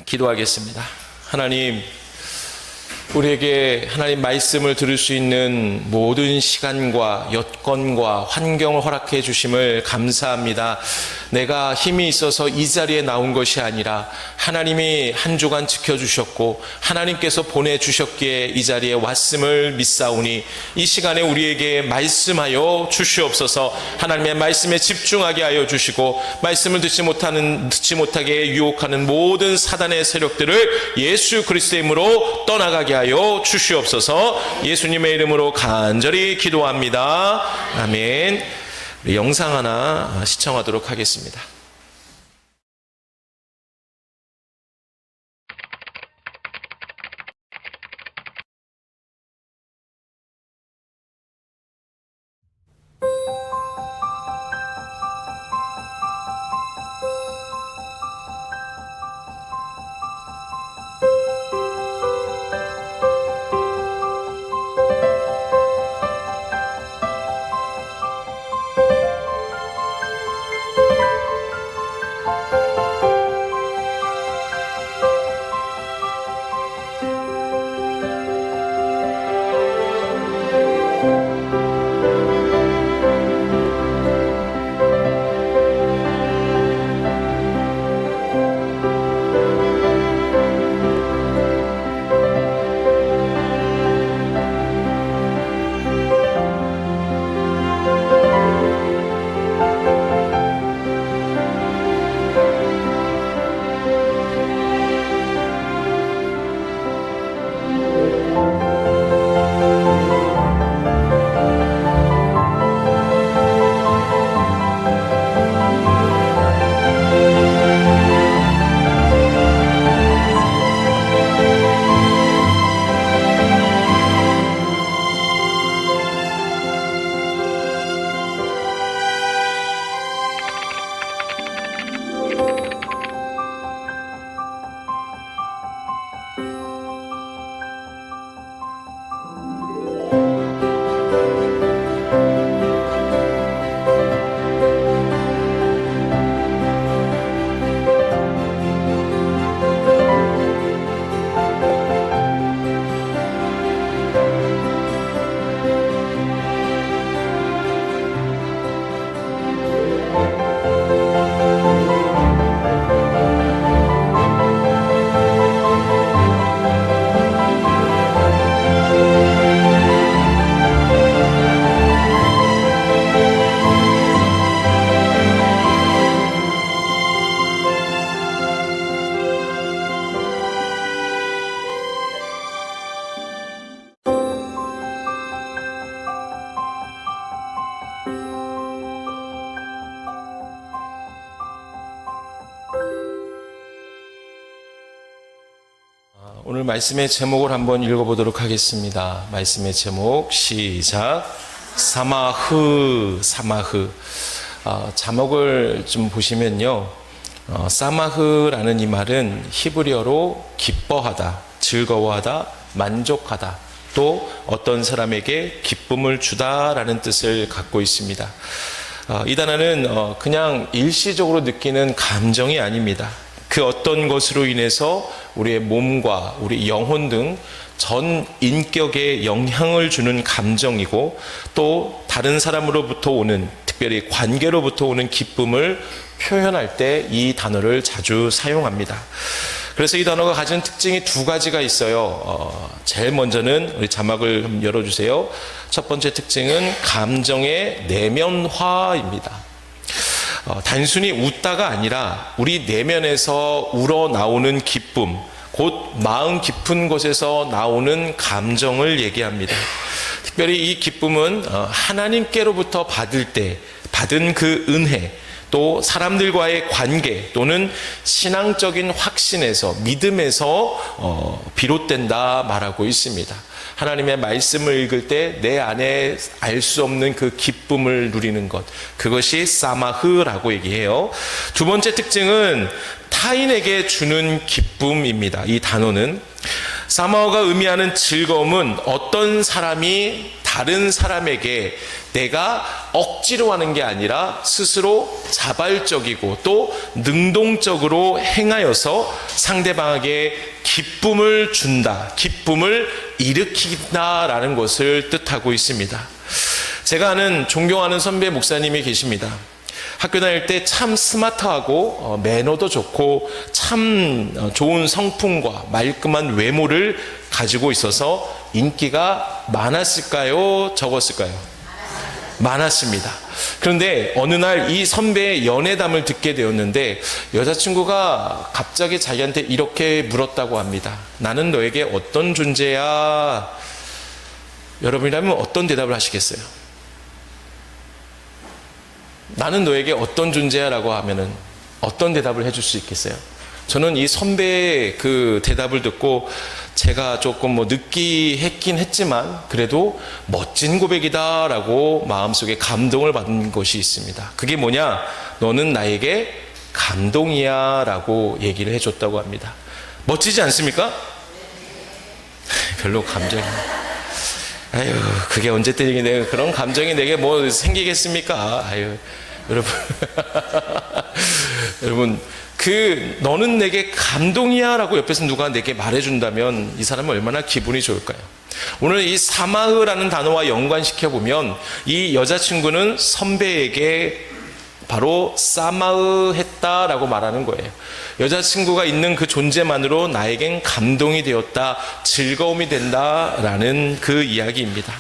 기도하겠습니다. 하나님, 우리에게 하나님 말씀을 들을 수 있는 모든 시간과 여건과 환경을 허락해 주심을 감사합니다. 내가 힘이 있어서 이 자리에 나온 것이 아니라 하나님이 한 주간 지켜주셨고 하나님께서 보내주셨기에 이 자리에 왔음을 믿사오니 이 시간에 우리에게 말씀하여 주시옵소서. 하나님의 말씀에 집중하게 하여 주시고 말씀을 듣지 못하게 유혹하는 모든 사단의 세력들을 예수 그리스도의 이름으로 떠나가게 하여 주시옵소서. 예수님의 이름으로 간절히 기도합니다. 아멘. 우리 영상 하나 시청하도록 하겠습니다. 오늘 말씀의 제목을 한번 읽어보도록 하겠습니다. 말씀의 제목 시작. 사마흐. 자막을 좀 보시면요, 사마흐라는 이 말은 히브리어로 기뻐하다, 즐거워하다, 만족하다, 또 어떤 사람에게 기쁨을 주다라는 뜻을 갖고 있습니다. 이 단어는 그냥 일시적으로 느끼는 감정이 아닙니다. 그 어떤 것으로 인해서 우리의 몸과 우리 영혼 등 전 인격에 영향을 주는 감정이고, 또 다른 사람으로부터 오는, 특별히 관계로부터 오는 기쁨을 표현할 때 이 단어를 자주 사용합니다. 그래서 이 단어가 가진 특징이 두 가지가 있어요. 제일 먼저는 우리 자막을 한번 열어주세요. 첫 번째 특징은 감정의 내면화입니다. 단순히 웃다가 아니라 우리 내면에서 우러나오는 기쁨, 곧 마음 깊은 곳에서 나오는 감정을 얘기합니다. 특별히 이 기쁨은 하나님께로부터 받을 때 받은 그 은혜, 또 사람들과의 관계 또는 신앙적인 확신에서, 믿음에서 비롯된다 말하고 있습니다. 하나님의 말씀을 읽을 때 내 안에 알 수 없는 그 기쁨을 누리는 것, 그것이 사마흐라고 얘기해요. 두 번째 특징은 타인에게 주는 기쁨입니다. 이 단어는 사마흐가 의미하는 즐거움은 어떤 사람이 다른 사람에게 내가 억지로 하는 게 아니라 스스로 자발적이고 또 능동적으로 행하여서 상대방에게 기쁨을 준다, 기쁨을 일으킨다라는 것을 뜻하고 있습니다. 제가 아는 존경하는 선배 목사님이 계십니다. 학교 다닐 때 참 스마트하고 매너도 좋고 참 좋은 성품과 말끔한 외모를 가지고 있어서 인기가 많았을까요? 적었을까요? 많았습니다. 그런데 어느 날 이 선배의 연애담을 듣게 되었는데 여자친구가 갑자기 자기한테 이렇게 물었다고 합니다. 나는 너에게 어떤 존재야? 여러분이라면 어떤 대답을 하시겠어요? 나는 너에게 어떤 존재야? 라고 하면은 어떤 대답을 해줄 수 있겠어요? 저는 이 선배의 그 대답을 듣고 제가 조금 느끼했긴 했지만 그래도 멋진 고백이다 라고 마음속에 감동을 받은 것이 있습니다. 그게 뭐냐? 너는 나에게 감동이야 라고 얘기를 해줬다고 합니다. 멋지지 않습니까? 별로 감정이 아유, 그게 언제 때리게 내가 그런 감정이 내게 뭐 생기겠습니까? 아유, 여러분. 여러분, 너는 내게 감동이야 라고 옆에서 누가 내게 말해준다면 이 사람은 얼마나 기분이 좋을까요? 오늘 이 사마흐라는 단어와 연관시켜보면 이 여자친구는 선배에게 바로 사마흐 했다라고 말하는 거예요. 여자친구가 있는 그 존재만으로 나에겐 감동이 되었다, 즐거움이 된다라는 그 이야기입니다.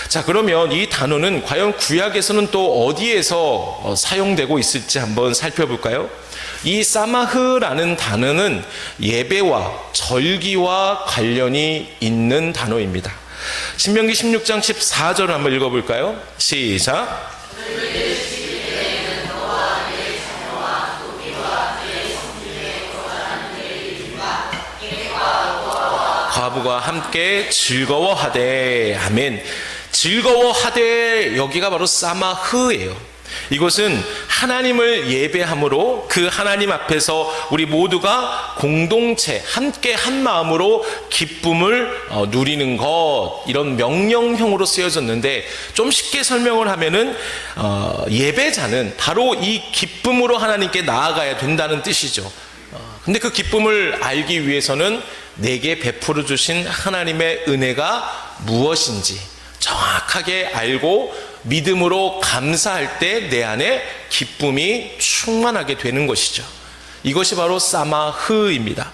자, 그러면 이 단어는 과연 구약에서는 또 어디에서 사용되고 있을지 한번 살펴볼까요? 이 사마흐라는 단어는 예배와 절기와 관련이 있는 단어입니다. 신명기 16장 14절을 한번 읽어볼까요? 시작. 과부가 함께 즐거워하되. 아멘. 즐거워하되, 여기가 바로 사마흐예요. 이것은 하나님을 예배함으로 그 하나님 앞에서 우리 모두가 공동체 함께 한 마음으로 기쁨을 누리는 것, 이런 명령형으로 쓰여졌는데 좀 쉽게 설명을 하면은 예배자는 바로 이 기쁨으로 하나님께 나아가야 된다는 뜻이죠. 근데 그 기쁨을 알기 위해서는 내게 베풀어 주신 하나님의 은혜가 무엇인지 정확하게 알고 믿음으로 감사할 때 내 안에 기쁨이 충만하게 되는 것이죠. 이것이 바로 사마흐입니다.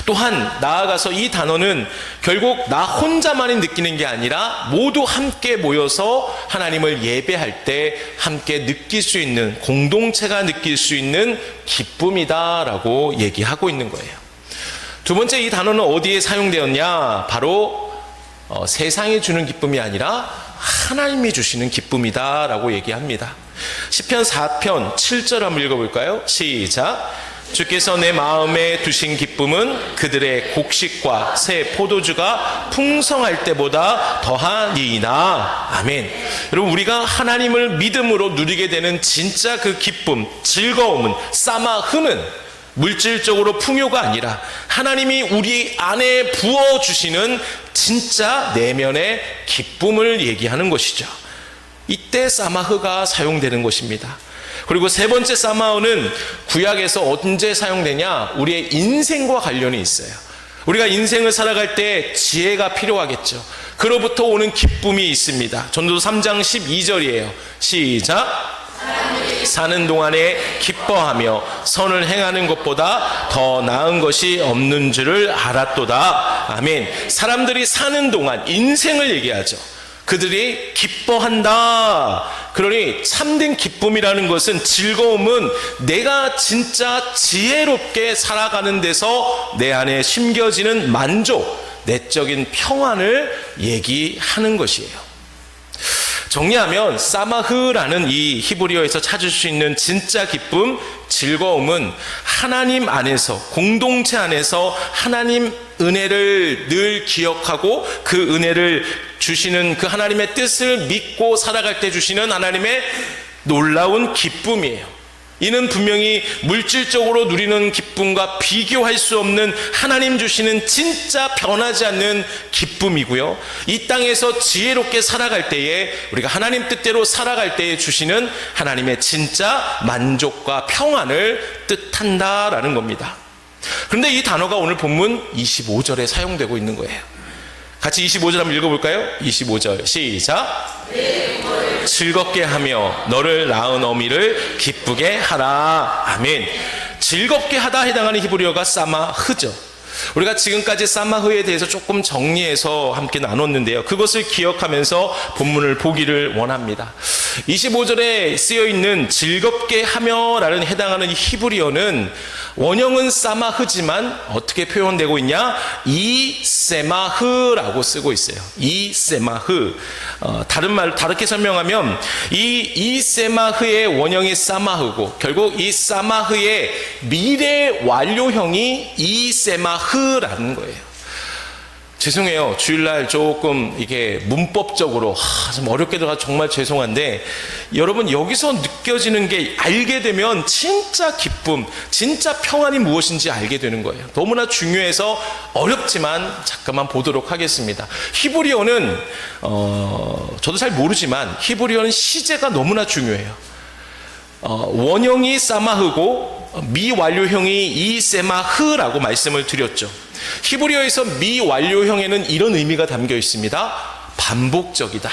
또한 나아가서 이 단어는 결국 나 혼자만이 느끼는 게 아니라 모두 함께 모여서 하나님을 예배할 때 함께 느낄 수 있는, 공동체가 느낄 수 있는 기쁨이다라고 얘기하고 있는 거예요. 두 번째, 이 단어는 어디에 사용되었냐? 바로 세상이 주는 기쁨이 아니라 하나님이 주시는 기쁨이다라고 얘기합니다. 시편 4편 7절 한번 읽어볼까요? 시작. 주께서 내 마음에 두신 기쁨은 그들의 곡식과 새 포도주가 풍성할 때보다 더하니이다. 아멘. 여러분, 우리가 하나님을 믿음으로 누리게 되는 진짜 그 기쁨, 즐거움은, 사마흐는 물질적으로 풍요가 아니라 하나님이 우리 안에 부어주시는 진짜 내면의 기쁨을 얘기하는 것이죠. 이때 사마흐가 사용되는 것입니다. 그리고 세 번째 사마흐는 구약에서 언제 사용되냐? 우리의 인생과 관련이 있어요. 우리가 인생을 살아갈 때 지혜가 필요하겠죠. 그로부터 오는 기쁨이 있습니다. 전도서 3장 12절이에요. 시작. 사는 동안에 기뻐하며 선을 행하는 것보다 더 나은 것이 없는 줄을 알았도다. 아멘. 사람들이 사는 동안 인생을 얘기하죠. 그들이 기뻐한다. 그러니 참된 기쁨이라는 것은, 즐거움은 내가 진짜 지혜롭게 살아가는 데서 내 안에 심겨지는 만족, 내적인 평안을 얘기하는 것이에요. 정리하면 사마흐라는 이 히브리어에서 찾을 수 있는 진짜 기쁨, 즐거움은 하나님 안에서, 공동체 안에서 하나님 은혜를 늘 기억하고 그 은혜를 주시는 그 하나님의 뜻을 믿고 살아갈 때 주시는 하나님의 놀라운 기쁨이에요. 이는 분명히 물질적으로 누리는 기쁨과 비교할 수 없는 하나님 주시는 진짜 변하지 않는 기쁨이고요. 이 땅에서 지혜롭게 살아갈 때에, 우리가 하나님 뜻대로 살아갈 때에 주시는 하나님의 진짜 만족과 평안을 뜻한다라는 겁니다. 그런데 이 단어가 오늘 본문 25절에 사용되고 있는 거예요. 같이 25절 한번 읽어볼까요? 25절 시작. 즐겁게 하며 너를 낳은 어미를 기쁘게 하라. 아멘. 즐겁게 하다 해당하는 히브리어가 사마흐죠. 우리가 지금까지 사마흐에 대해서 조금 정리해서 함께 나눴는데요, 그것을 기억하면서 본문을 보기를 원합니다. 25절에 쓰여있는 즐겁게 하며 라는 해당하는 히브리어는 원형은 사마흐지만 어떻게 표현되고 있냐? 이세마흐라고 쓰고 있어요. 이세마흐. 다르게 설명하면 이세마흐의 원형이 사마흐고, 결국 이 사마흐의 미래 완료형이 이세마흐라는 거예요. 죄송해요. 주일날 조금 이게 문법적으로 좀 어렵게 들어가 정말 죄송한데, 여러분 여기서 느껴지는 게 알게 되면 진짜 기쁨, 진짜 평안이 무엇인지 알게 되는 거예요. 너무나 중요해서 어렵지만 잠깐만 보도록 하겠습니다. 히브리어는 저도 잘 모르지만 히브리어는 시제가 너무나 중요해요. 원형이 사마흐고 미완료형이 이세마흐라고 말씀을 드렸죠. 히브리어에서 미완료형에는 이런 의미가 담겨 있습니다. 반복적이다.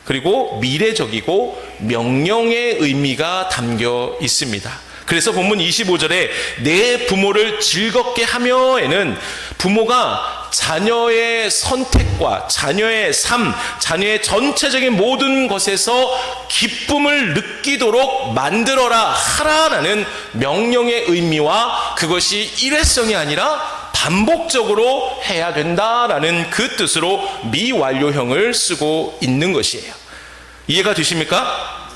그리고 미래적이고 명령의 의미가 담겨 있습니다. 그래서 본문 25절에 내 부모를 즐겁게 하며에는 부모가 자녀의 선택과 자녀의 삶, 자녀의 전체적인 모든 것에서 기쁨을 느끼도록 만들어라 하라라는 명령의 의미와, 그것이 일회성이 아니라 반복적으로 해야 된다라는 그 뜻으로 미완료형을 쓰고 있는 것이에요. 이해가 되십니까?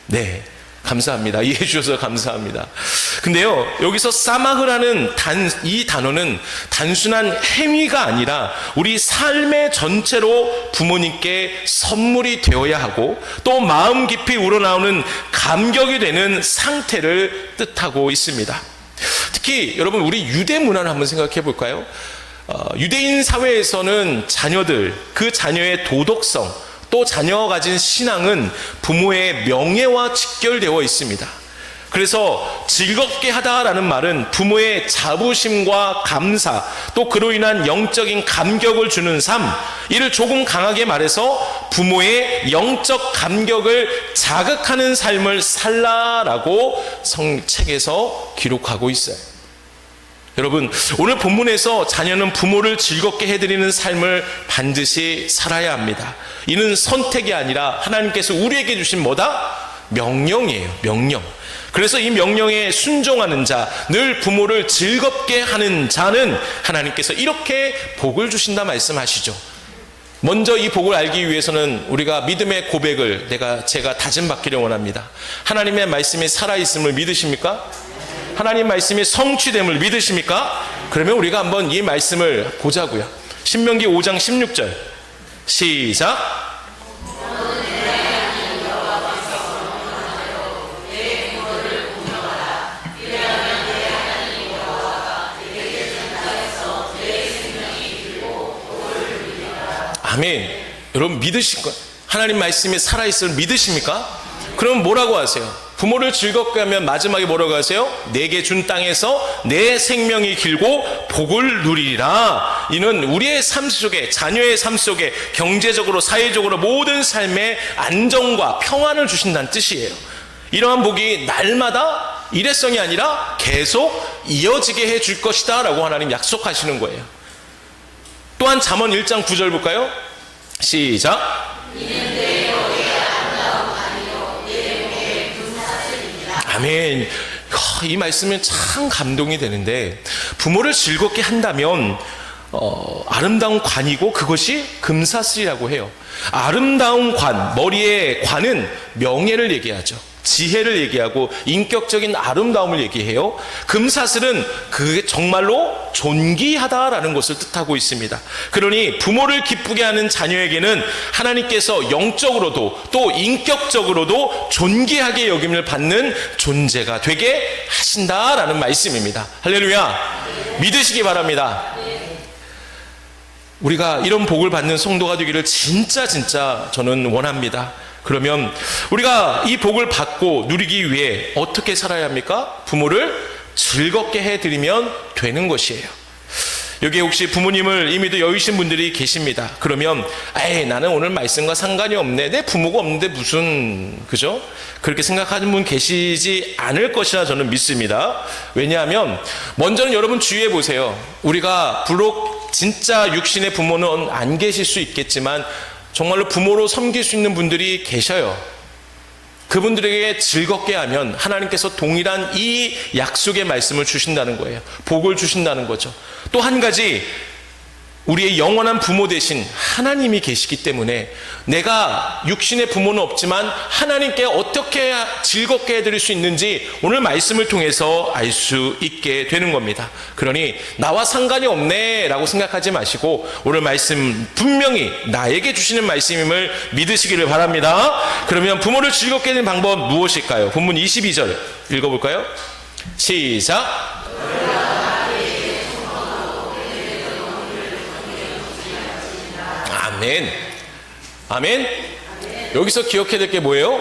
네, 감사합니다. 이해해 주셔서 감사합니다. 근데요, 여기서 사마흐라는 이 단어는 단순한 행위가 아니라 우리 삶의 전체로 부모님께 선물이 되어야 하고, 또 마음 깊이 우러나오는 감격이 되는 상태를 뜻하고 있습니다. 특히 여러분, 우리 유대 문화를 한번 생각해 볼까요? 유대인 사회에서는 자녀들, 그 자녀의 도덕성, 또 자녀가 가진 신앙은 부모의 명예와 직결되어 있습니다. 그래서 즐겁게 하다라는 말은 부모의 자부심과 감사, 또 그로 인한 영적인 감격을 주는 삶, 이를 조금 강하게 말해서 부모의 영적 감격을 자극하는 삶을 살라라고 성책에서 기록하고 있어요. 여러분, 오늘 본문에서 자녀는 부모를 즐겁게 해드리는 삶을 반드시 살아야 합니다. 이는 선택이 아니라 하나님께서 우리에게 주신 뭐다? 명령이에요. 명령. 그래서 이 명령에 순종하는 자, 늘 부모를 즐겁게 하는 자는 하나님께서 이렇게 복을 주신다 말씀하시죠. 먼저 이 복을 알기 위해서는 우리가 믿음의 고백을 제가 다짐받기를 원합니다. 하나님의 말씀이 살아있음을 믿으십니까? 하나님 말씀이 성취됨을 믿으십니까? 그러면 우리가 한번 이 말씀을 보자고요. 신명기 5장 16절 시작. 아멘. 여러분 믿으실 거예요. 하나님 말씀이 살아있음을 믿으십니까? 그럼 뭐라고 하세요? 부모를 즐겁게 하면 마지막에 뭐라고 하세요? 내게 준 땅에서 내 생명이 길고 복을 누리리라. 이는 우리의 삶 속에, 자녀의 삶 속에 경제적으로 사회적으로 모든 삶에 안정과 평안을 주신다는 뜻이에요. 이러한 복이 날마다 일회성이 아니라 계속 이어지게 해줄 것이다 라고 하나님 약속하시는 거예요. 또한 잠언 1장 9절 볼까요? 시작. 아멘. 이 말씀은 참 감동이 되는데, 부모를 즐겁게 한다면 아름다운 관이고 그것이 금사슬이라고 해요. 아름다운 관, 머리의 관은 명예를 얘기하죠. 지혜를 얘기하고 인격적인 아름다움을 얘기해요. 금사슬은 그게 정말로 존귀하다라는 것을 뜻하고 있습니다. 그러니 부모를 기쁘게 하는 자녀에게는 하나님께서 영적으로도 또 인격적으로도 존귀하게 여김을 받는 존재가 되게 하신다라는 말씀입니다. 할렐루야. 믿으시기 바랍니다. 우리가 이런 복을 받는 성도가 되기를 진짜 저는 원합니다. 그러면 우리가 이 복을 받고 누리기 위해 어떻게 살아야 합니까? 부모를 즐겁게 해드리면 되는 것이에요. 여기에 혹시 부모님을 이미도 여의신 분들이 계십니다. 그러면 나는 오늘 말씀과 상관이 없네, 내 부모가 없는데 무슨, 그죠? 그렇게 생각하는 분 계시지 않을 것이라 저는 믿습니다. 왜냐하면 먼저는 여러분 주의해 보세요. 우리가 비록 진짜 육신의 부모는 안 계실 수 있겠지만 정말로 부모로 섬길 수 있는 분들이 계셔요. 그분들에게 즐겁게 하면 하나님께서 동일한 이 약속의 말씀을 주신다는 거예요. 복을 주신다는 거죠. 또 한 가지, 우리의 영원한 부모 대신 하나님이 계시기 때문에 내가 육신의 부모는 없지만 하나님께 어떻게 즐겁게 해드릴 수 있는지 오늘 말씀을 통해서 알 수 있게 되는 겁니다. 그러니 나와 상관이 없네 라고 생각하지 마시고 오늘 말씀 분명히 나에게 주시는 말씀임을 믿으시기를 바랍니다. 그러면 부모를 즐겁게 해드리는 방법 무엇일까요? 본문 22절 읽어볼까요? 시작. 아멘. 아멘. 여기서 기억해야 될 게 뭐예요?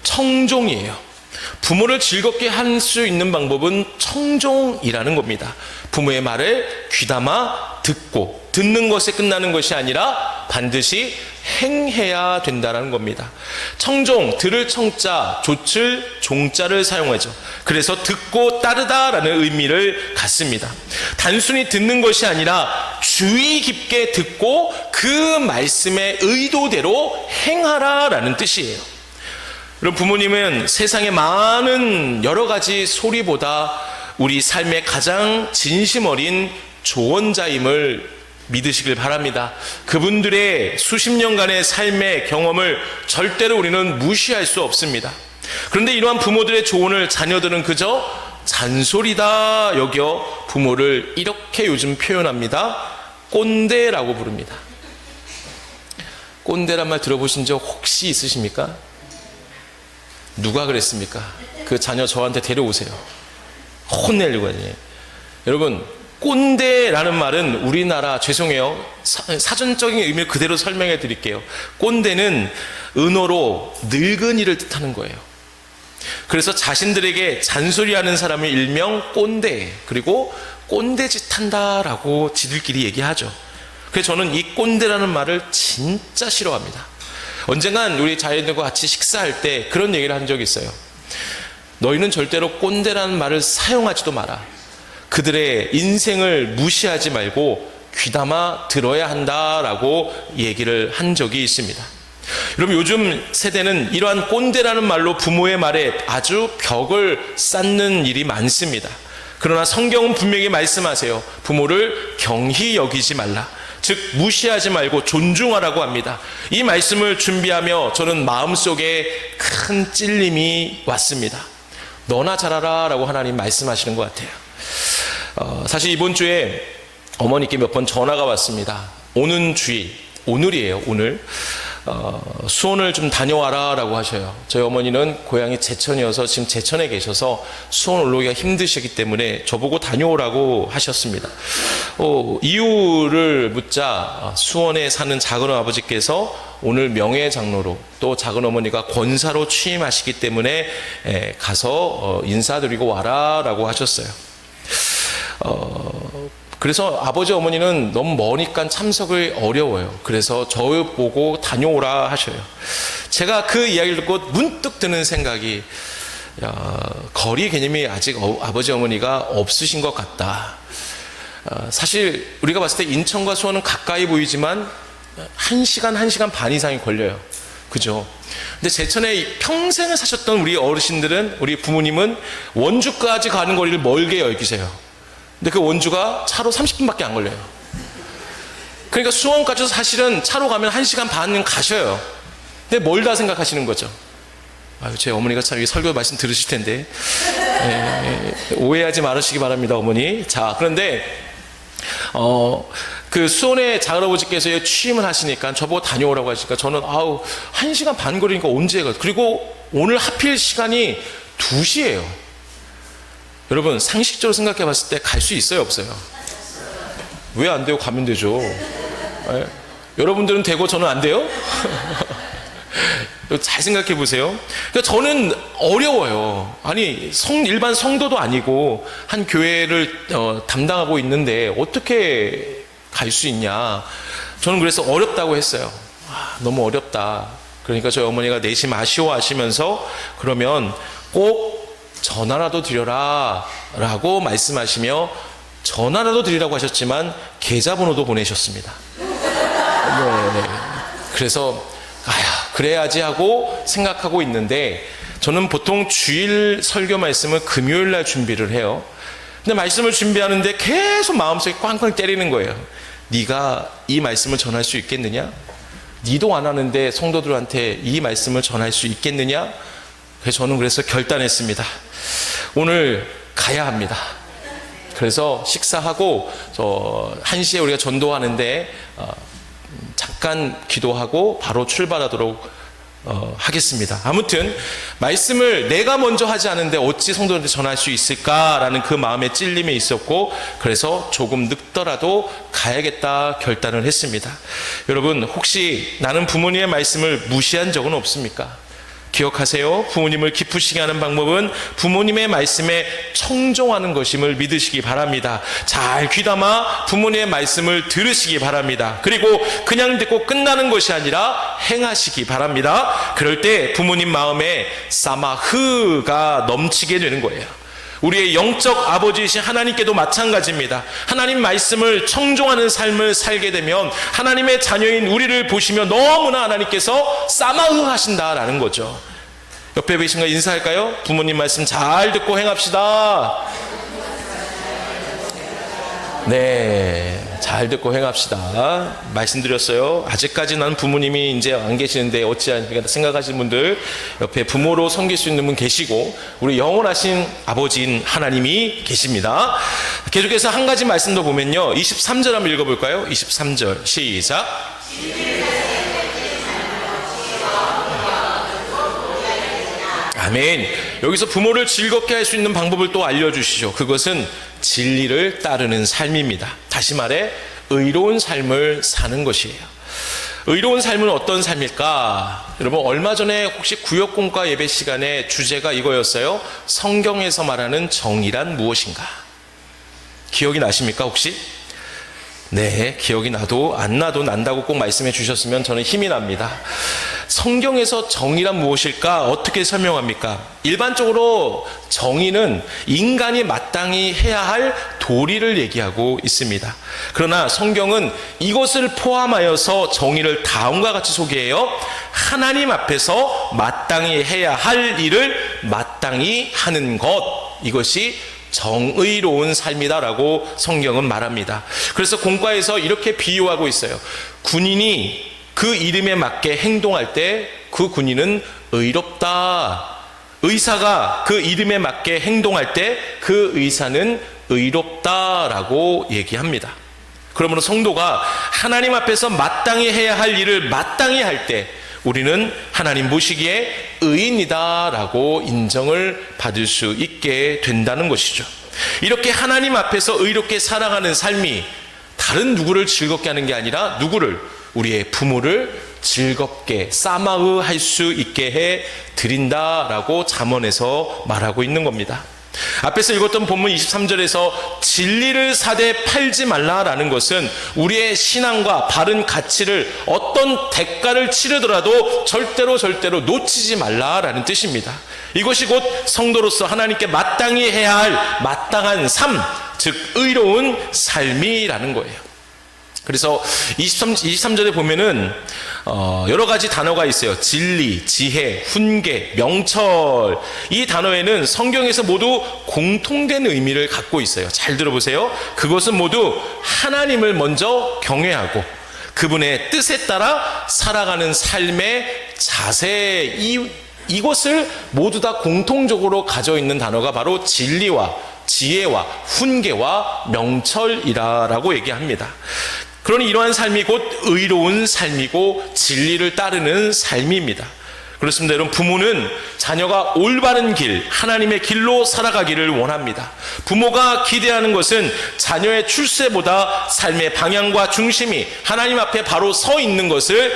청종이에요. 부모를 즐겁게 할 수 있는 방법은 청종이라는 겁니다. 부모의 말을 귀담아 듣고, 듣는 것에 끝나는 것이 아니라 반드시 행해야 된다는 겁니다. 청종, 들을 청자, 좇을 종자를 사용하죠. 그래서 듣고 따르다라는 의미를 갖습니다. 단순히 듣는 것이 아니라 주의 깊게 듣고 그 말씀의 의도대로 행하라라는 뜻이에요. 여러분, 부모님은 세상의 많은 여러 가지 소리보다 우리 삶의 가장 진심 어린 조언자임을 믿으시길 바랍니다. 그분들의 수십 년간의 삶의 경험을 절대로 우리는 무시할 수 없습니다. 그런데 이러한 부모들의 조언을 자녀들은 그저 잔소리다 여겨 부모를 이렇게 요즘 표현합니다. 꼰대라고 부릅니다. 꼰대란 말 들어보신 적 혹시 있으십니까? 누가 그랬습니까? 그 자녀 저한테 데려오세요. 혼내려고 하지. 여러분, 꼰대라는 말은 우리나라, 죄송해요, 사전적인 의미를 그대로 설명해 드릴게요. 꼰대는 은어로 늙은이를 뜻하는 거예요. 그래서 자신들에게 잔소리하는 사람을 일명 꼰대, 그리고 꼰대짓 한다라고 지들끼리 얘기하죠. 그래서 저는 이 꼰대라는 말을 진짜 싫어합니다. 언젠간 우리 자녀들과 같이 식사할 때 그런 얘기를 한 적이 있어요. 너희는 절대로 꼰대라는 말을 사용하지도 마라. 그들의 인생을 무시하지 말고 귀담아 들어야 한다라고 얘기를 한 적이 있습니다. 여러분, 요즘 세대는 이러한 꼰대라는 말로 부모의 말에 아주 벽을 쌓는 일이 많습니다. 그러나 성경은 분명히 말씀하세요. 부모를 경히 여기지 말라. 즉 무시하지 말고 존중하라고 합니다. 이 말씀을 준비하며 저는 마음속에 큰 찔림이 왔습니다. 너나 잘하라 라고 하나님 말씀하시는 것 같아요. 사실 이번 주에 어머니께 몇 번 전화가 왔습니다. 오는 주일, 오늘이에요, 오늘. 수원을 좀 다녀와라 라고 하셔요. 저희 어머니는 고향이 제천이어서 지금 제천에 계셔서 수원 올라오기가 힘드시기 때문에 저보고 다녀오라고 하셨습니다. 이유를 묻자 수원에 사는 작은 아버지께서 오늘 명예장로로 또 작은 어머니가 권사로 취임하시기 때문에 가서 인사드리고 와라 라고 하셨어요. 그래서 아버지 어머니는 너무 머니까 참석이 어려워요. 그래서 저 보고 다녀오라 하셔요. 제가 그 이야기를 듣고 문득 드는 생각이, 거리 개념이 아직 아버지 어머니가 없으신 것 같다. 사실 우리가 봤을 때 인천과 수원은 가까이 보이지만 1시간 반 이상이 걸려요. 그죠? 근데 제천에 평생을 사셨던 우리 어르신들은, 우리 부모님은 원주까지 가는 거리를 멀게 여기세요. 근데 그 원주가 차로 30분밖에 안 걸려요. 그러니까 수원까지도 사실은 차로 가면 1시간 반은 가셔요. 근데 멀다 생각하시는 거죠. 제 어머니가 참 설교 말씀 들으실 텐데. 오해하지 말으시기 바랍니다, 어머니. 자, 그런데 그 수원의 작은아버지께서 취임을 하시니까 저보고 다녀오라고 하시니까 저는 1시간 반 거리니까 언제 가? 그리고 오늘 하필 시간이 2시예요. 여러분, 상식적으로 생각해 봤을 때 갈 수 있어요, 없어요? 왜 안 돼요? 가면 되죠. 여러분들은 되고 저는 안 돼요? 잘 생각해 보세요. 그러니까 저는 어려워요. 아니, 일반 성도도 아니고 한 교회를 담당하고 있는데 어떻게 갈 수 있냐. 저는 그래서 어렵다고 했어요. 너무 어렵다. 그러니까 저희 어머니가 내심 아쉬워하시면서 그러면 꼭 전화라도 드려라 라고 말씀하시며 전화라도 드리라고 하셨지만 계좌번호도 보내셨습니다. 네. 그래서 그래야지 하고 생각하고 있는데 저는 보통 주일 설교 말씀을 금요일 날 준비를 해요. 근데 말씀을 준비하는데 계속 마음속에 꽝꽝 때리는 거예요. 네가 이 말씀을 전할 수 있겠느냐? 니도 안 하는데 성도들한테 이 말씀을 전할 수 있겠느냐? 그래서 저는 결단했습니다. 오늘 가야 합니다. 그래서 식사하고 1시에 우리가 전도하는데 잠깐 기도하고 바로 출발하도록 하겠습니다. 아무튼 말씀을 내가 먼저 하지 않은데 어찌 성도들한테 전할 수 있을까라는 그 마음의 찔림이 있었고, 그래서 조금 늦더라도 가야겠다 결단을 했습니다. 여러분, 혹시 나는 부모님의 말씀을 무시한 적은 없습니까? 기억하세요. 부모님을 기쁘시게 하는 방법은 부모님의 말씀에 청종하는 것임을 믿으시기 바랍니다. 잘 귀담아 부모님의 말씀을 들으시기 바랍니다. 그리고 그냥 듣고 끝나는 것이 아니라 행하시기 바랍니다. 그럴 때 부모님 마음에 사마흐가 넘치게 되는 거예요. 우리의 영적 아버지이신 하나님께도 마찬가지입니다. 하나님 말씀을 청종하는 삶을 살게 되면 하나님의 자녀인 우리를 보시며 너무나 하나님께서 사마흐 하신다라는 거죠. 옆에 계신 거 인사할까요? 부모님 말씀 잘 듣고 행합시다. 네, 잘 듣고 행합시다. 말씀드렸어요. 아직까지 난 부모님이 이제 안 계시는데 어찌하니까 생각하시는 분들, 옆에 부모로 섬길 수 있는 분 계시고 우리 영원하신 아버지인 하나님이 계십니다. 계속해서 한 가지 말씀 더 보면요, 23절 한번 읽어볼까요? 23절 시작. 아멘. 여기서 부모를 즐겁게 할 수 있는 방법을 또 알려주시죠. 그것은 진리를 따르는 삶입니다. 다시 말해 의로운 삶을 사는 것이에요. 의로운 삶은 어떤 삶일까? 여러분, 얼마 전에 혹시 구역공과 예배 시간에 주제가 이거였어요. 성경에서 말하는 정의란 무엇인가? 기억이 나십니까 혹시? 네, 기억이 나도 안 나도 난다고 꼭 말씀해 주셨으면 저는 힘이 납니다. 성경에서 정의란 무엇일까? 어떻게 설명합니까? 일반적으로 정의는 인간이 마땅히 해야 할 도리를 얘기하고 있습니다. 그러나 성경은 이것을 포함하여서 정의를 다음과 같이 소개해요. 하나님 앞에서 마땅히 해야 할 일을 마땅히 하는 것, 이것이 정의로운 삶이다라고 성경은 말합니다. 그래서 공과에서 이렇게 비유하고 있어요. 군인이 그 이름에 맞게 행동할 때 그 군인은 의롭다. 의사가 그 이름에 맞게 행동할 때 그 의사는 의롭다라고 얘기합니다. 그러므로 성도가 하나님 앞에서 마땅히 해야 할 일을 마땅히 할 때 우리는 하나님 보시기에 의인이다라고 인정을 받을 수 있게 된다는 것이죠. 이렇게 하나님 앞에서 의롭게 살아가는 삶이 다른 누구를 즐겁게 하는 게 아니라 누구를? 우리의 부모를 즐겁게 사마흐 할 수 있게 해 드린다라고 잠언에서 말하고 있는 겁니다. 앞에서 읽었던 본문 23절에서 진리를 사되 팔지 말라라는 것은 우리의 신앙과 바른 가치를 어떤 대가를 치르더라도 절대로 놓치지 말라라는 뜻입니다. 이것이 곧 성도로서 하나님께 마땅히 해야 할 마땅한 삶, 즉 의로운 삶이라는 거예요. 그래서 23절에 보면은 여러 가지 단어가 있어요. 진리, 지혜, 훈계, 명철. 이 단어에는 성경에서 모두 공통된 의미를 갖고 있어요. 잘 들어보세요. 그것은 모두 하나님을 먼저 경외하고 그분의 뜻에 따라 살아가는 삶의 자세, 이 이것을 모두 다 공통적으로 가져 있는 단어가 바로 진리와 지혜와 훈계와 명철이라고 얘기합니다. 그러니 이러한 삶이 곧 의로운 삶이고 진리를 따르는 삶입니다. 그렇습니다. 여러분, 부모는 자녀가 올바른 길, 하나님의 길로 살아가기를 원합니다. 부모가 기대하는 것은 자녀의 출세보다 삶의 방향과 중심이 하나님 앞에 바로 서 있는 것을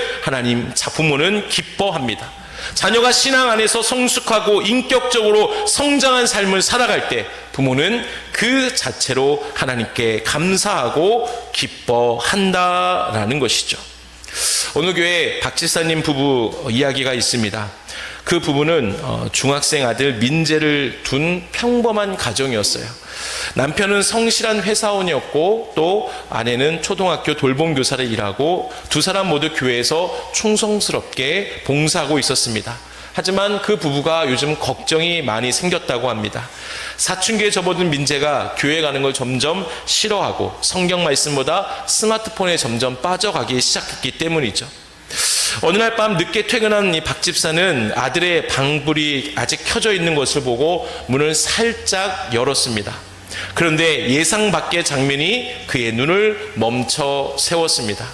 부모는 기뻐합니다. 자녀가 신앙 안에서 성숙하고 인격적으로 성장한 삶을 살아갈 때 부모는 그 자체로 하나님께 감사하고 기뻐한다라는 것이죠. 어느 교회에 박 집사님 부부 이야기가 있습니다. 그 부부는 중학생 아들 민재를 둔 평범한 가정이었어요. 남편은 성실한 회사원이었고 또 아내는 초등학교 돌봄교사를 일하고 두 사람 모두 교회에서 충성스럽게 봉사하고 있었습니다. 하지만 그 부부가 요즘 걱정이 많이 생겼다고 합니다. 사춘기에 접어든 민재가 교회 가는 걸 점점 싫어하고 성경 말씀보다 스마트폰에 점점 빠져가기 시작했기 때문이죠. 어느 날 밤 늦게 퇴근한 이 박 집사는 아들의 방불이 아직 켜져 있는 것을 보고 문을 살짝 열었습니다. 그런데 예상 밖의 장면이 그의 눈을 멈춰 세웠습니다.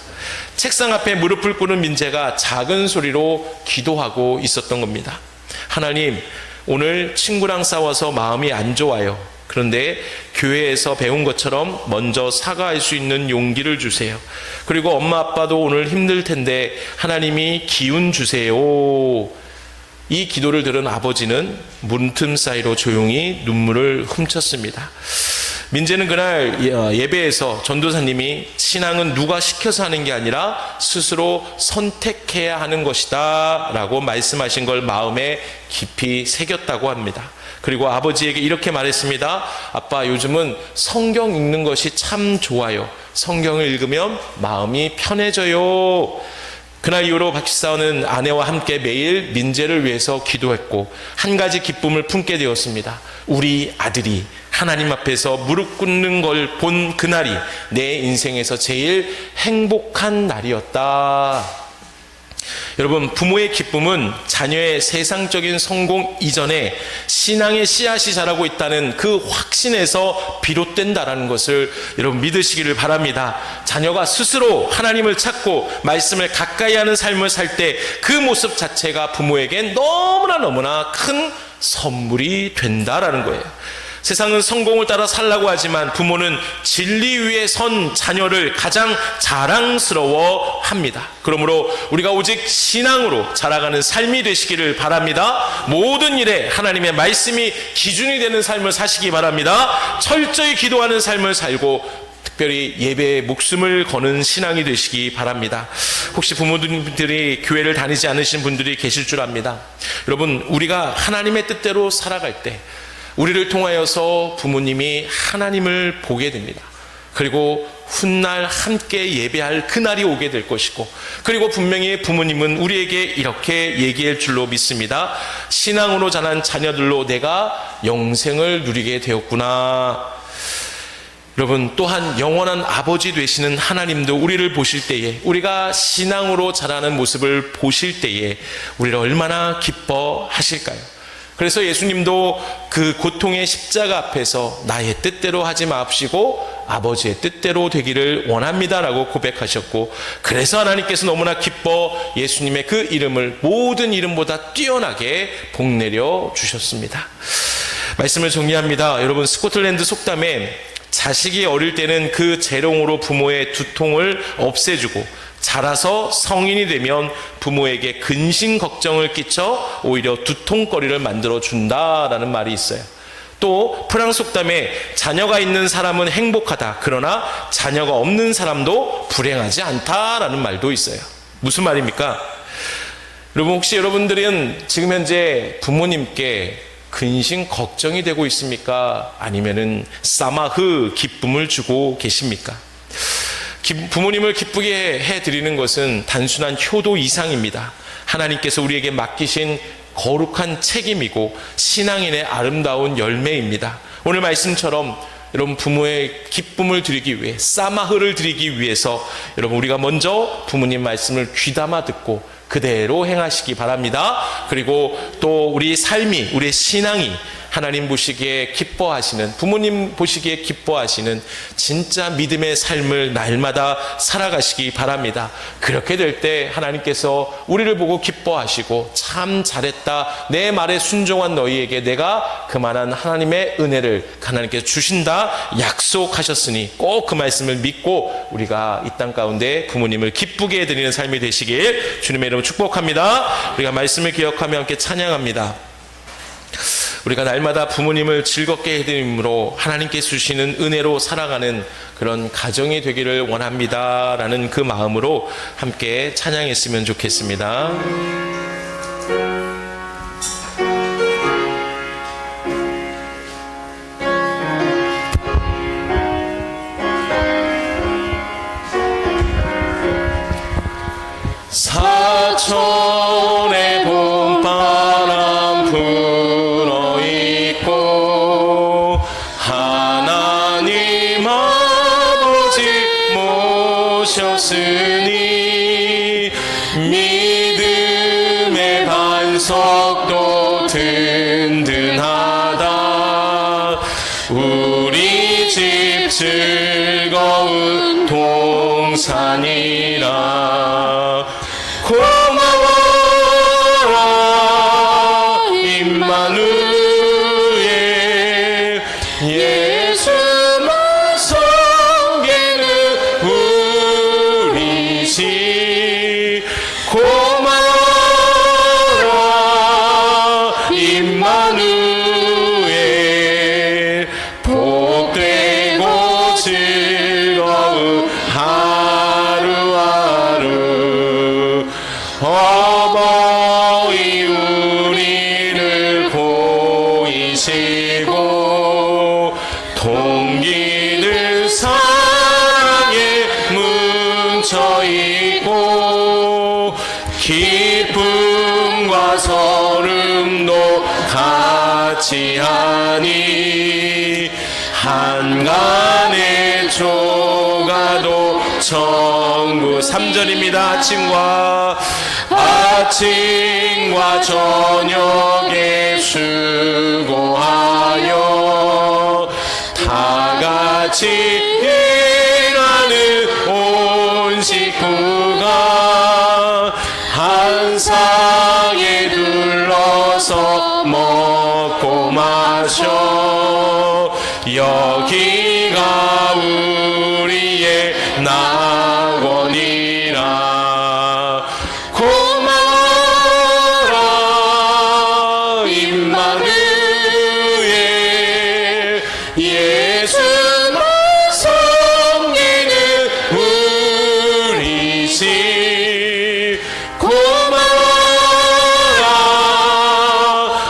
책상 앞에 무릎을 꿇은 민재가 작은 소리로 기도하고 있었던 겁니다. 하나님, 오늘 친구랑 싸워서 마음이 안 좋아요. 그런데 교회에서 배운 것처럼 먼저 사과할 수 있는 용기를 주세요. 그리고 엄마 아빠도 오늘 힘들 텐데 하나님이 기운 주세요. 이 기도를 들은 아버지는 문틈 사이로 조용히 눈물을 훔쳤습니다. 민재는 그날 예배에서 전도사님이 신앙은 누가 시켜서 하는 게 아니라 스스로 선택해야 하는 것이다 라고 말씀하신 걸 마음에 깊이 새겼다고 합니다. 그리고 아버지에게 이렇게 말했습니다. 아빠, 요즘은 성경 읽는 것이 참 좋아요. 성경을 읽으면 마음이 편해져요. 그날 이후로 박 집사는 아내와 함께 매일 민재를 위해서 기도했고 한 가지 기쁨을 품게 되었습니다. 우리 아들이 하나님 앞에서 무릎 꿇는 걸 본 그날이 내 인생에서 제일 행복한 날이었다. 여러분, 부모의 기쁨은 자녀의 세상적인 성공 이전에 신앙의 씨앗이 자라고 있다는 그 확신에서 비롯된다라는 것을 여러분 믿으시기를 바랍니다. 자녀가 스스로 하나님을 찾고 말씀을 가까이 하는 삶을 살 때 그 모습 자체가 부모에겐 너무나 큰 선물이 된다라는 거예요. 세상은 성공을 따라 살라고 하지만 부모는 진리 위에 선 자녀를 가장 자랑스러워합니다. 그러므로 우리가 오직 신앙으로 자라가는 삶이 되시기를 바랍니다. 모든 일에 하나님의 말씀이 기준이 되는 삶을 사시기 바랍니다. 철저히 기도하는 삶을 살고 특별히 예배에 목숨을 거는 신앙이 되시기 바랍니다. 혹시 부모님들이 교회를 다니지 않으신 분들이 계실 줄 압니다. 여러분, 우리가 하나님의 뜻대로 살아갈 때 우리를 통하여서 부모님이 하나님을 보게 됩니다. 그리고 훗날 함께 예배할 그날이 오게 될 것이고, 그리고 분명히 부모님은 우리에게 이렇게 얘기할 줄로 믿습니다. 신앙으로 자란 자녀들로 내가 영생을 누리게 되었구나. 여러분, 또한 영원한 아버지 되시는 하나님도 우리를 보실 때에, 우리가 신앙으로 자라는 모습을 보실 때에 우리를 얼마나 기뻐하실까요? 그래서 예수님도 그 고통의 십자가 앞에서 나의 뜻대로 하지 마옵시고 아버지의 뜻대로 되기를 원합니다라고 고백하셨고, 그래서 하나님께서 너무나 기뻐 예수님의 그 이름을 모든 이름보다 뛰어나게 복내려 주셨습니다. 말씀을 정리합니다. 여러분, 스코틀랜드 속담에 자식이 어릴 때는 그 재롱으로 부모의 두통을 없애주고 자라서 성인이 되면 부모에게 근심 걱정을 끼쳐 오히려 두통거리를 만들어준다라는 말이 있어요. 또 프랑스 속담에 자녀가 있는 사람은 행복하다, 그러나 자녀가 없는 사람도 불행하지 않다라는 말도 있어요. 무슨 말입니까? 여러분, 혹시 여러분들은 지금 현재 부모님께 근심 걱정이 되고 있습니까? 아니면은 사마흐 기쁨을 주고 계십니까? 부모님을 기쁘게 해드리는 것은 단순한 효도 이상입니다. 하나님께서 우리에게 맡기신 거룩한 책임이고 신앙인의 아름다운 열매입니다. 오늘 말씀처럼 여러분, 부모의 기쁨을 드리기 위해, 사마흐를 드리기 위해서 여러분, 우리가 먼저 부모님 말씀을 귀담아 듣고 그대로 행하시기 바랍니다. 그리고 또 우리 삶이, 우리의 신앙이 하나님 보시기에 기뻐하시는, 부모님 보시기에 기뻐하시는 진짜 믿음의 삶을 날마다 살아가시기 바랍니다. 그렇게 될 때 하나님께서 우리를 보고 기뻐하시고 참 잘했다, 내 말에 순종한 너희에게 내가 그만한 하나님의 은혜를 하나님께서 주신다 약속하셨으니 꼭 그 말씀을 믿고 우리가 이 땅 가운데 부모님을 기쁘게 해드리는 삶이 되시길 주님의 이름으로 축복합니다. 우리가 말씀을 기억하며 함께 찬양합니다. 우리가 날마다 부모님을 즐겁게 해드림으로 하나님께서 주시는 은혜로 살아가는 그런 가정이 되기를 원합니다 라는 그 마음으로 함께 찬양했으면 좋겠습니다. 사천의 봄바람 불어있고 하나님 아버지 모셨으니 믿음의 반석도 든든하다. 우리 집 즐거운 동산이라. 고마워라 임마누엘, 예수만 섬기는 우리 집. 고마워라 임마누엘, 복되고 즐거운 하루하루. 어버이 우리를 보이시고 동기들 사랑에 뭉쳐있고 기쁨과 설움도 같이 하니 한간의 조가도 천국. 3절입니다. 아침과 저녁에 수고하여 다 같이 일하는 온 식구가 한 상에 둘러서 먹고 마셔. 여기가 우리의 낙원이라. 고마워라 임마누엘, 예수만 섬기는 우리 집. 고마워라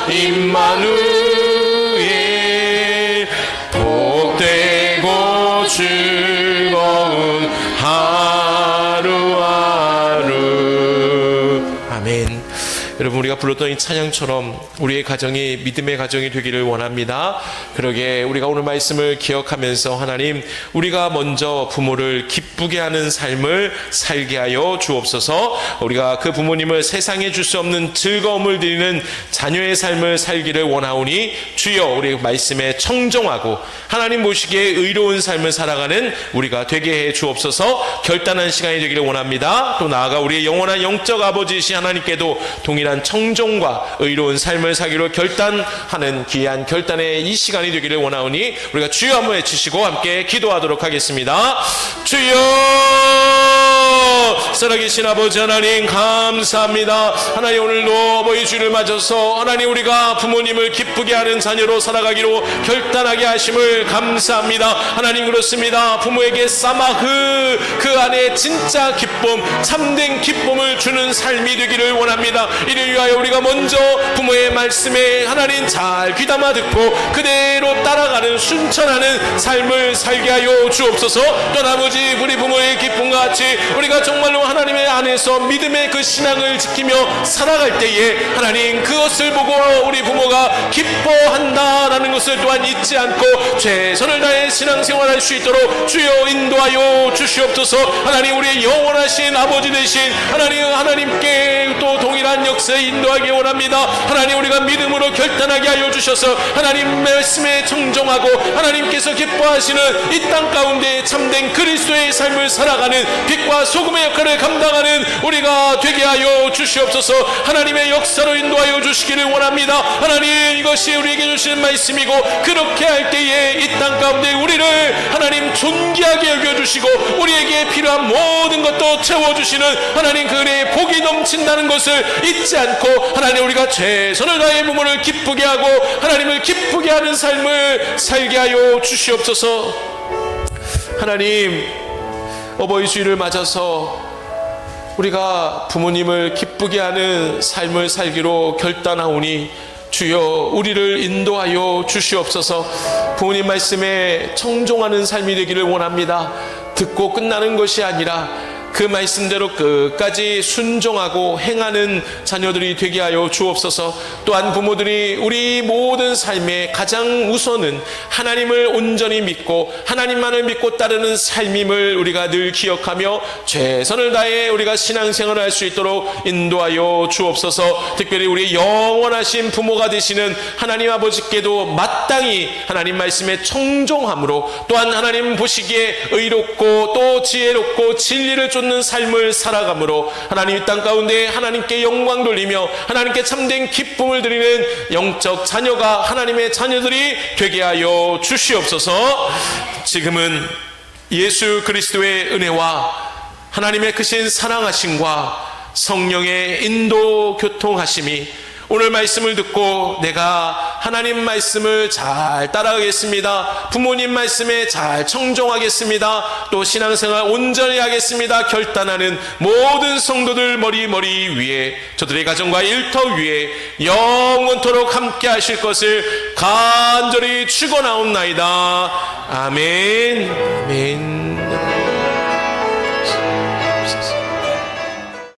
임마누엘, 복되고 즐거운 하루하루. 아멘. 여러분, 우리가 불렀던 이 찬양처럼 우리의 가정이 믿음의 가정이 되기를 원합니다. 그러게 우리가 오늘 말씀을 기억하면서 하나님, 우리가 먼저 부모를 기쁘게 하는 삶을 살게 하여 주옵소서. 우리가 그 부모님을 세상에 줄 수 없는 즐거움을 드리는 자녀의 삶을 살기를 원하오니 주여 우리 말씀에 청종하고 하나님 보시기에 의로운 삶을 살아가는 우리가 되게 해 주옵소서. 결단한 시간이 되기를 원합니다. 또 나아가 우리의 영원한 영적 아버지이신 하나님께도 동일한 청종과 의로운 삶을 살기로 결단하는 귀한 결단의 이 시간이 되기를 원하오니 우리가 주여 한번 외치시고 함께 기도하도록 하겠습니다. 주여, 살아계신 아버지 하나님 감사합니다. 하나님, 오늘도 어버이 주를 맞아서 하나님 우리가 부모님을 기쁘게 하는 자녀로 살아가기로 결단하게 하심을 감사합니다. 하나님, 그렇습니다. 부모에게 사마흐, 그 안에 진짜 기쁨, 참된 기쁨을 주는 삶이 되기를 원합니다. 이를 위하여 우리가 먼저 부모의 말씀에 하나님 잘 귀담아 듣고 그대로 따라가는 순천하는 삶을 살게 하여 주옵소서. 또 아버지, 우리 부모의 기쁨과 같이 우리가 정말 정말로 하나님의 안에서 믿음의 그 신앙을 지키며 살아갈 때에 하나님 그것을 보고 우리 부모가 기뻐한다라는 것을 또한 잊지 않고 최선을 다해 신앙생활할 수 있도록 주여 인도하여 주시옵소서. 하나님 우리의 영원하신 아버지 되신 하나님께 또 동일한 역사에 인도하기 원합니다. 하나님 우리가 믿음으로 결단하게 하여 주셔서 하나님 말씀에 청종하고 하나님께서 기뻐하시는 이 땅 가운데 참된 그리스도의 삶을 살아가는 빛과 소금의 역할을 감당하는 우리가 되게 하여 주시옵소서. 하나님의 역사로 인도하여 주시기를 원합니다. 하나님 이것이 우리에게 주시는 말씀이고 그렇게 할 때에 이 땅 가운데 우리를 하나님 존귀하게 여겨주시고 우리에게 필요한 모든 것도 채워주시는 하나님 그 은혜의 복이 넘친다는 것을 잊지 않고 하나님 우리가 최선을 다해 부모를 기쁘게 하고 하나님을 기쁘게 하는 삶을 살게 하여 주시옵소서. 하나님 어버이 주일을 맞아서 우리가 부모님을 기쁘게 하는 삶을 살기로 결단하오니 주여 우리를 인도하여 주시옵소서. 부모님 말씀에 청종하는 삶이 되기를 원합니다. 듣고 끝나는 것이 아니라 그 말씀대로 끝까지 순종하고 행하는 자녀들이 되게 하여 주옵소서. 또한 부모들이 우리 모든 삶의 가장 우선은 하나님을 온전히 믿고 하나님만을 믿고 따르는 삶임을 우리가 늘 기억하며 최선을 다해 우리가 신앙생활을 할 수 있도록 인도하여 주옵소서. 특별히 우리 영원하신 부모가 되시는 하나님 아버지께도 마땅히 하나님 말씀에 청종함으로 또한 하나님 보시기에 의롭고 또 지혜롭고 진리를 쫓는 삶을 살아감으로 하나님 이 땅 가운데 하나님께 영광 돌리며 하나님께 참된 기쁨을 드리는 영적 자녀가 하나님의 자녀들이 되게 하여 주시옵소서. 지금은 예수 그리스도의 은혜와 하나님의 크신 사랑하심과 성령의 인도 교통하심이 오늘 말씀을 듣고 내가 하나님 말씀을 잘 따라가겠습니다. 부모님 말씀에 잘 청종하겠습니다. 또 신앙생활 온전히 하겠습니다. 결단하는 모든 성도들 머리 위에 저들의 가정과 일터 위에 영원토록 함께 하실 것을 간절히 축원하옵나이다. 아멘. 아멘.